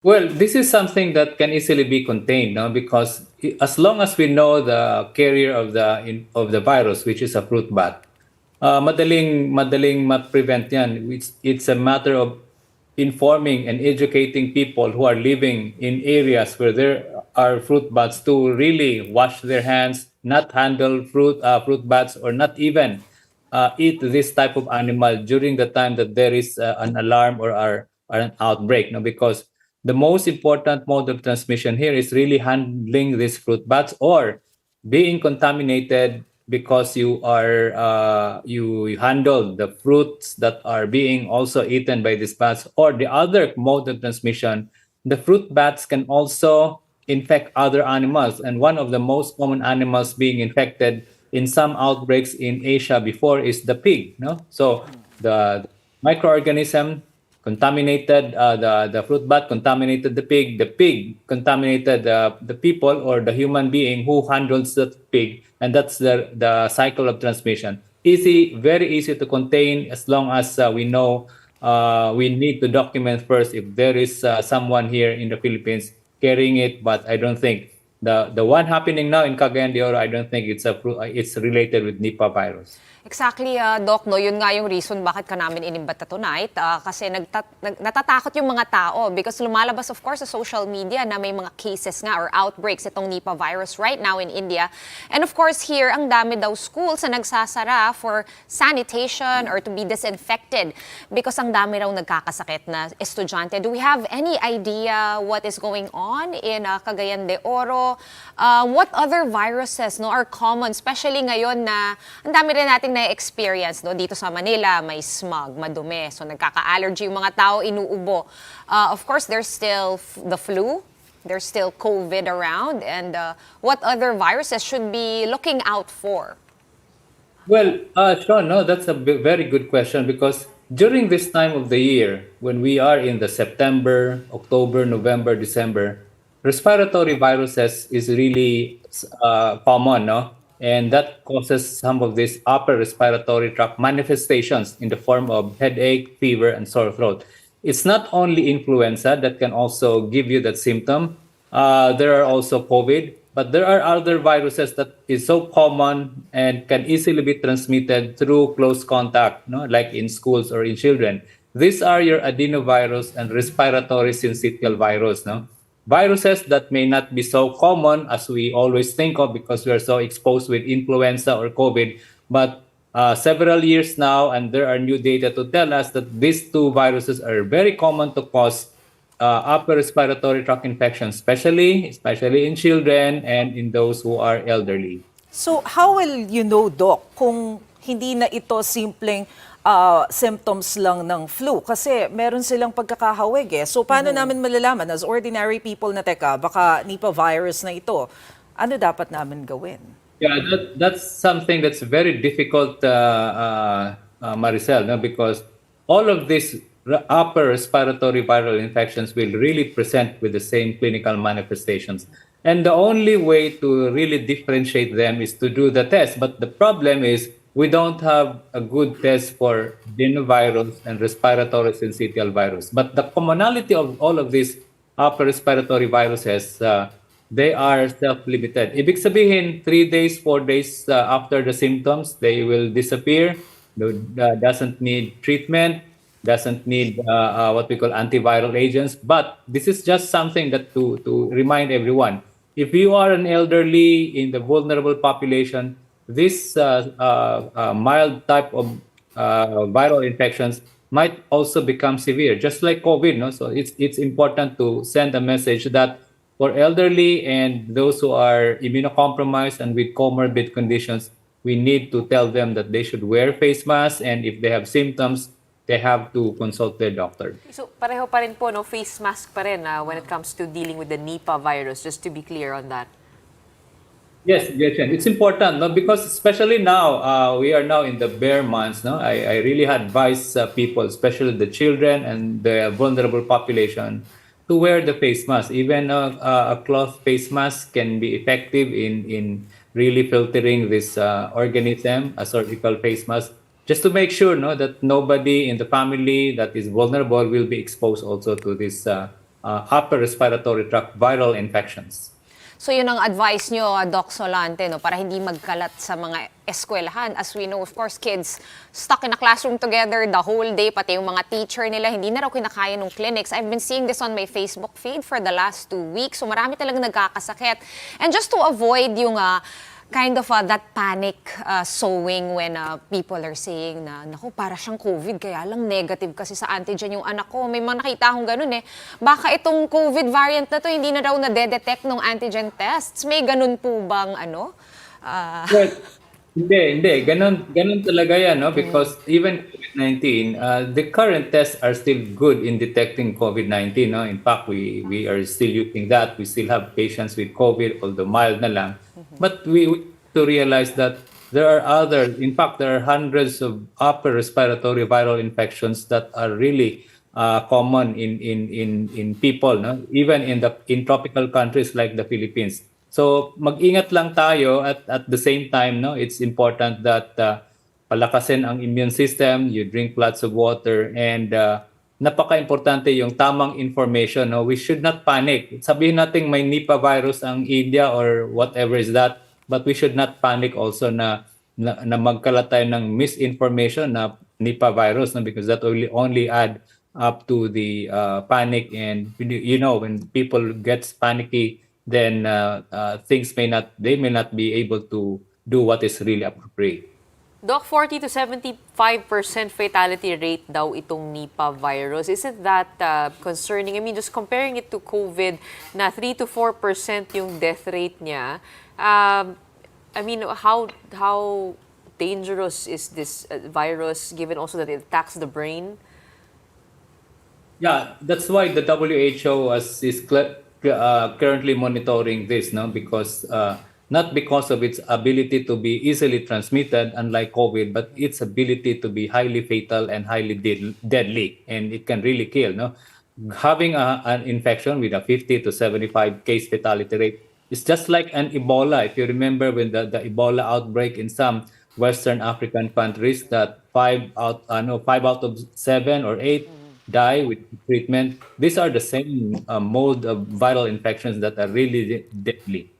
Well, this is something that can easily be contained, no? Because as long as we know the carrier of the virus, which is a fruit bat, madaling ma-prevent yan. It's a matter of informing and educating people who are living in areas where there are fruit bats to really wash their hands, not handle fruit bats, or not even eat this type of animal during the time that there is an alarm or an outbreak. No, because the most important mode of transmission here is really handling these fruit bats or being contaminated because you handle the fruits that are being also eaten by these bats. Or the other mode of transmission, the fruit bats can also infect other animals, and one of the most common animals being infected in some outbreaks in Asia before is the pig, no? So the microorganism contaminated the fruit bat, contaminated the pig contaminated the people or the human being who handles that pig, and that's the cycle of transmission. Easy, very easy to contain as long as we know we need to document first if there is someone here in the Philippines carrying it, but I don't think the one happening now in Cagayan de Oro, I don't think it's related with Nipah virus. Exactly, Doc, no, yun nga yung reason bakit ka namin inimbata tonight. Kasi natatakot yung mga tao because lumalabas, of course, sa social media na may mga cases nga or outbreaks itong Nipah virus right now in India. And of course, here, ang dami daw schools na nagsasara for sanitation or to be disinfected because ang dami raw nagkakasakit na estudyante. Do we have any idea what is going on in Cagayan de Oro? What other viruses no, are common, especially ngayon na ang dami rin nating na-experience no, dito sa Manila, may smog, madumi, so nagkaka-allergy yung mga tao, inuubo. Of course, there's still the flu, there's still COVID around, and what other viruses should be looking out for? Well, Sean, no, that's a very good question because during this time of the year, when we are in the September, October, November, December, respiratory viruses is really common, no? And that causes some of these upper respiratory tract manifestations in the form of headache, fever, and sore throat. It's not only influenza that can also give you that symptom. There are also COVID, but there are other viruses that is so common and can easily be transmitted through close contact, no? Like in schools or in children. These are your adenovirus and respiratory syncytial virus, no? Viruses that may not be so common as we always think of because we are so exposed with influenza or COVID, but several years now, and there are new data to tell us that these two viruses are very common to cause upper respiratory tract infections, especially in children and in those who are elderly. So how will you know, Doc, kung hindi na ito simpleng symptoms lang ng flu? Kasi meron silang pagkakahawig eh. So paano namin malalaman as ordinary people na teka, baka Nipah virus na ito? Ano dapat namin gawin? Yeah, that's something that's very difficult, Maricel, no? Because all of these upper respiratory viral infections will really present with the same clinical manifestations. And the only way to really differentiate them is to do the test. But the problem is we don't have a good test for adenovirus and respiratory syncytial virus. But the commonality of all of these upper respiratory viruses, they are self-limited. Ibig sabihin, 3 days, 4 days after the symptoms, they will disappear. Doesn't need treatment, doesn't need what we call antiviral agents. But this is just something that to remind everyone. If you are an elderly in the vulnerable population, this mild type of viral infections might also become severe, just like COVID. No, so it's important to send a message that for elderly and those who are immunocompromised and with comorbid conditions, we need to tell them that they should wear face masks, and if they have symptoms, they have to consult their doctor. So pareho pa rin po, no, face mask pa rin when it comes to dealing with the Nipah virus, just to be clear on that. Yes, Gretchen, it's important, no? Because especially now, we are now in the bare months. No, I really advise people, especially the children and the vulnerable population, to wear the face mask. Even a cloth face mask can be effective in really filtering this organism, a surgical face mask, just to make sure, no, that nobody in the family that is vulnerable will be exposed also to this upper respiratory tract viral infections. So yun ang advice nyo, Doc Solante, no, para hindi magkalat sa mga eskwelahan. As we know, of course, kids stuck in a classroom together the whole day, pati yung mga teacher nila, hindi na raw kinakaya ng clinics. I've been seeing this on my Facebook feed for the last 2 weeks. So marami talagang nagkakasakit. And just to avoid yung kind of that panic sowing when people are saying na, naku, para siyang COVID, kaya lang negative kasi sa antigen yung anak ko. May mga nakita akong ganun eh. Baka itong COVID variant na to, hindi na raw na-detect ng antigen tests. May ganun po bang ano? Well, hindi. Ganun talaga yan, no? Because even COVID-19, the current tests are still good in detecting COVID-19, no? In fact, we are still using that. We still have patients with COVID, although mild na lang. But we have to realize that there are others. In fact, there are hundreds of upper respiratory viral infections that are really common in people, no? Even in tropical countries like the Philippines. So mag-ingat lang tayo at the same time, no, it's important that palakasin ang immune system, you drink lots of water, and napaka-importante yung tamang information, no. We should not panic. Sabihin natin may Nipah virus ang India or whatever is that, but we should not panic also na magkalat tayo ng misinformation na Nipah virus, no, because that will only add up to the panic, and when people gets panicky, then they may not be able to do what is really appropriate. Doc, 40 to 75% fatality rate daw itong Nipah virus. Isn't that concerning? I mean, just comparing it to COVID na 3 to 4% yung death rate niya. I mean, how dangerous is this virus given also that it attacks the brain? Yeah, that's why the WHO is currently monitoring this, no? Because not because of its ability to be easily transmitted, unlike COVID, but its ability to be highly fatal and highly deadly, and it can really kill, no? Having an infection with a 50 to 75 case fatality rate is just like an Ebola. If you remember when the Ebola outbreak in some Western African countries, that 5 out of 7 or 8 die with treatment. These are the same mode of viral infections that are really deadly.